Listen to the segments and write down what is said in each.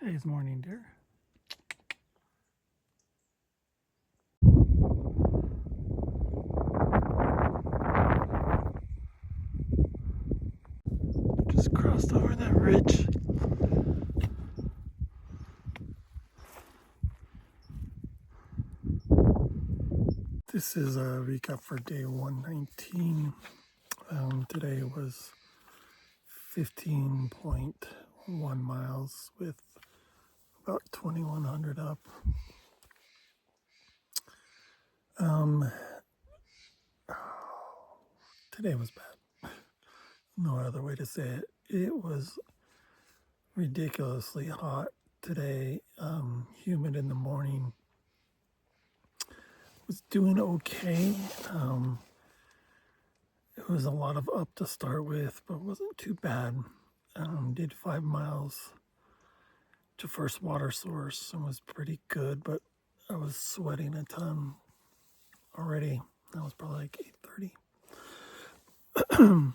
Today's morning, dear. Just crossed over that ridge. This is a recap for day 119. Today was 15.1 miles with about 2,100 up. Today was bad. No other way to say it. It was ridiculously hot today, humid in the morning. Was doing okay. It was a lot of up to start with, but wasn't too bad. Did 5 miles to first water source and was pretty good, but I was sweating a ton already. That was probably like 8:30.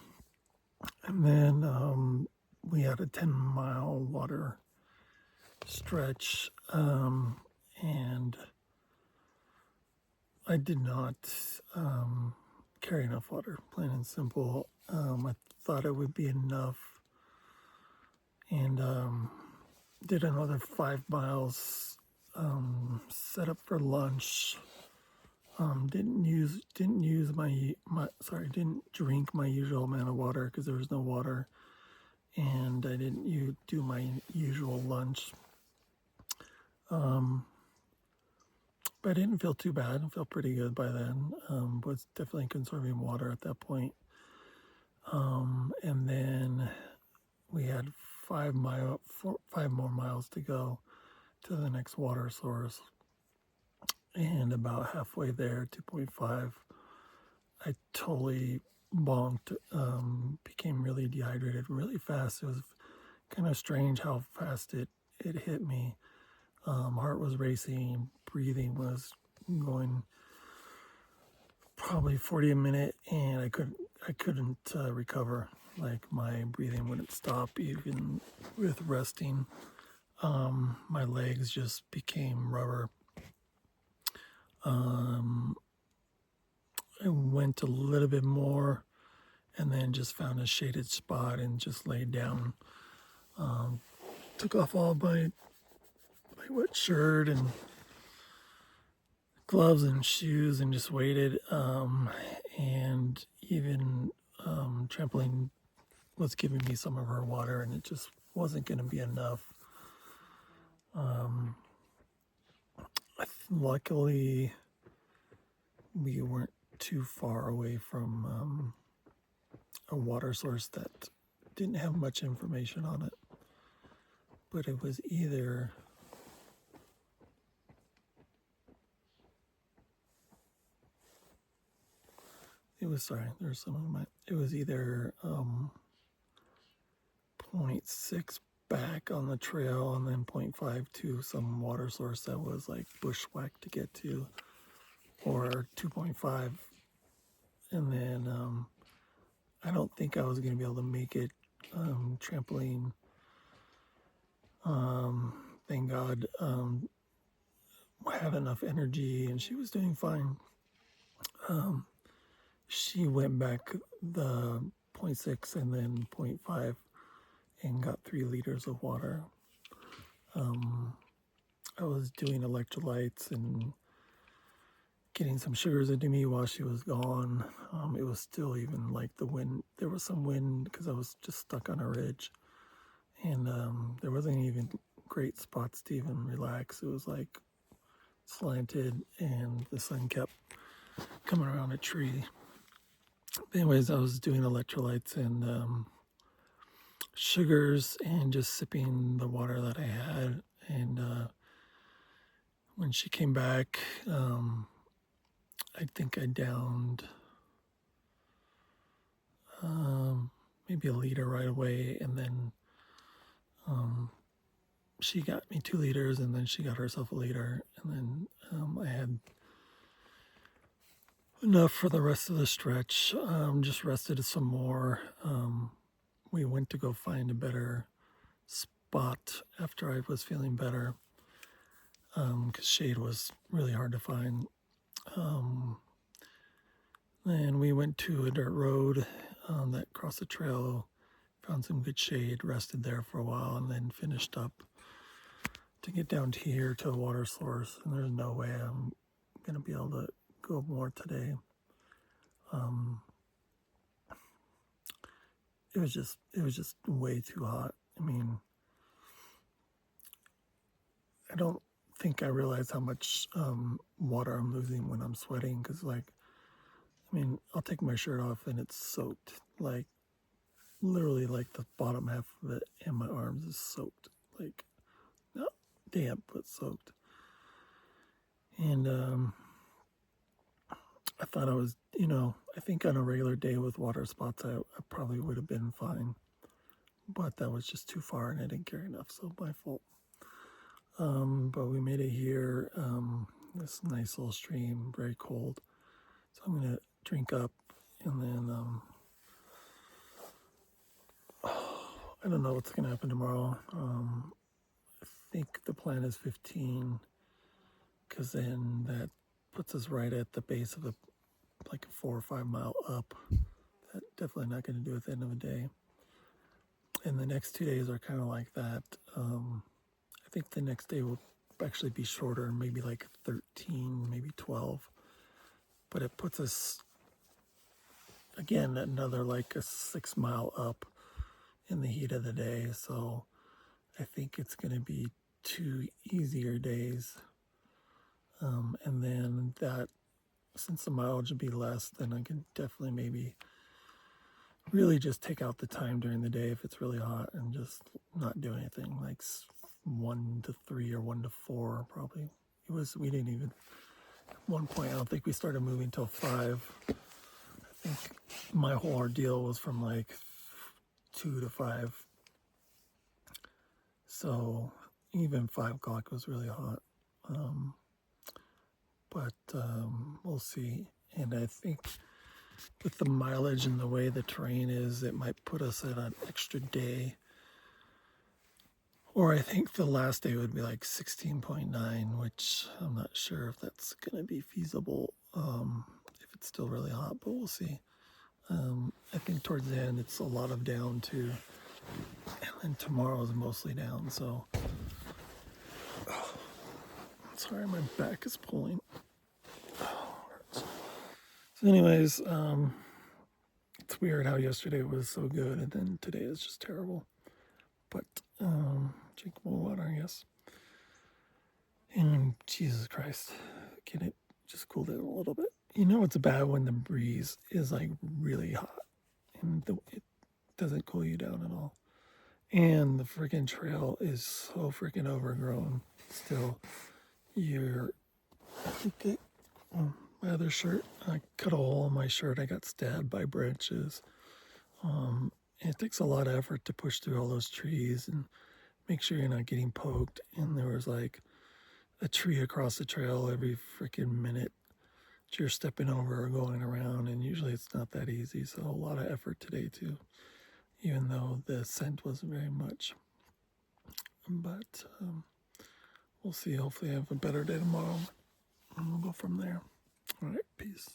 And then we had a 10-mile water stretch, and I did not carry enough water, plain and simple. I thought it would be enough, and did another 5 miles, set up for lunch. Didn't drink my usual amount of water because there was no water, and I didn't do my usual lunch. But I didn't feel too bad. I felt pretty good by then. Was definitely conserving water at that point. And then we had 5 more miles to go to the next water source. And about halfway there, 2.5, I totally bonked, became really dehydrated really fast. It was kind of strange how fast it hit me. Heart was racing, breathing was going probably 40 a minute, and I couldn't recover. Like, my breathing wouldn't stop even with resting. My legs just became rubber. I went a little bit more and then just found a shaded spot and just laid down. Took off all my wet shirt and gloves and shoes and just waited. And even Trampoline was giving me some of her water, and it just wasn't going to be enough. Luckily, we weren't too far away from a water source that didn't have much information on it. But it was either it was either 0.6 back on the trail and then 0.5 to some water source that was like bushwhack to get to, or 2.5. And then I don't think I was going to be able to make it. Trampoline, thank God, had enough energy and she was doing fine. She went back the 0.6 and then 0.5 and got 3 liters of water. I was doing electrolytes and getting some sugars into me while she was gone. It was still even like the wind. There was some wind because I was just stuck on a ridge, and there wasn't even great spots to even relax. It was like slanted and the sun kept coming around a tree. Anyways, I was doing electrolytes and sugars and just sipping the water that I had. And when she came back, I think I downed maybe a liter right away, and then she got me 2 liters, and then she got herself a liter, and then I had enough for the rest of the stretch. Just rested some more. We went to go find a better spot after I was feeling better, because shade was really hard to find. And we went to a dirt road that crossed the trail, found some good shade, rested there for a while, and then finished up to get down to here to a water source. And there's no way I'm gonna be able to go more today. It was just way too hot. I mean, I don't think I realize how much water I'm losing when I'm sweating, because I'll take my shirt off and it's soaked, like literally like the bottom half of it and my arms is soaked, like not damp but soaked. And I thought I think on a regular day with water spots I probably would have been fine, but that was just too far and I didn't carry enough, so my fault. But we made it here, this nice little stream, very cold, so I'm gonna drink up, and then I don't know what's gonna happen tomorrow. I think the plan is 15, because then that puts us right at the base of like a 4 or 5 mile up. That definitely not going to do at the end of the day. And the next 2 days are kind of like that. I think the next day will actually be shorter, maybe like 13, maybe 12. But it puts us again another like a 6 mile up in the heat of the day. So I think it's going to be 2 easier days. And then that, since the mileage will be less, then I can definitely maybe really just take out the time during the day if it's really hot and just not do anything, like 1 to 3 or 1 to 4 probably. We didn't even, at one point I don't think we started moving till 5. I think my whole ordeal was from like 2 to 5. So even 5 o'clock was really hot. But we'll see. And I think with the mileage and the way the terrain is, it might put us at an extra day. Or I think the last day would be like 16.9, which I'm not sure if that's going to be feasible if it's still really hot, but we'll see. I think towards the end it's a lot of down too. And tomorrow is mostly down, so. Sorry, my back is pulling. So anyways, it's weird how yesterday was so good and then today is just terrible. But drink more water, I guess. And Jesus Christ, can it just cool down a little bit? You know it's bad when the breeze is like really hot and it doesn't cool you down at all. And the freaking trail is so freaking overgrown still. My other shirt, I cut a hole in my shirt. I got stabbed by branches. It takes a lot of effort to push through all those trees and make sure you're not getting poked. And there was like a tree across the trail every freaking minute that you're stepping over or going around. And usually it's not that easy. So a lot of effort today too, even though the scent wasn't very much. But we'll see. Hopefully I have a better day tomorrow and we'll go from there. All right, peace.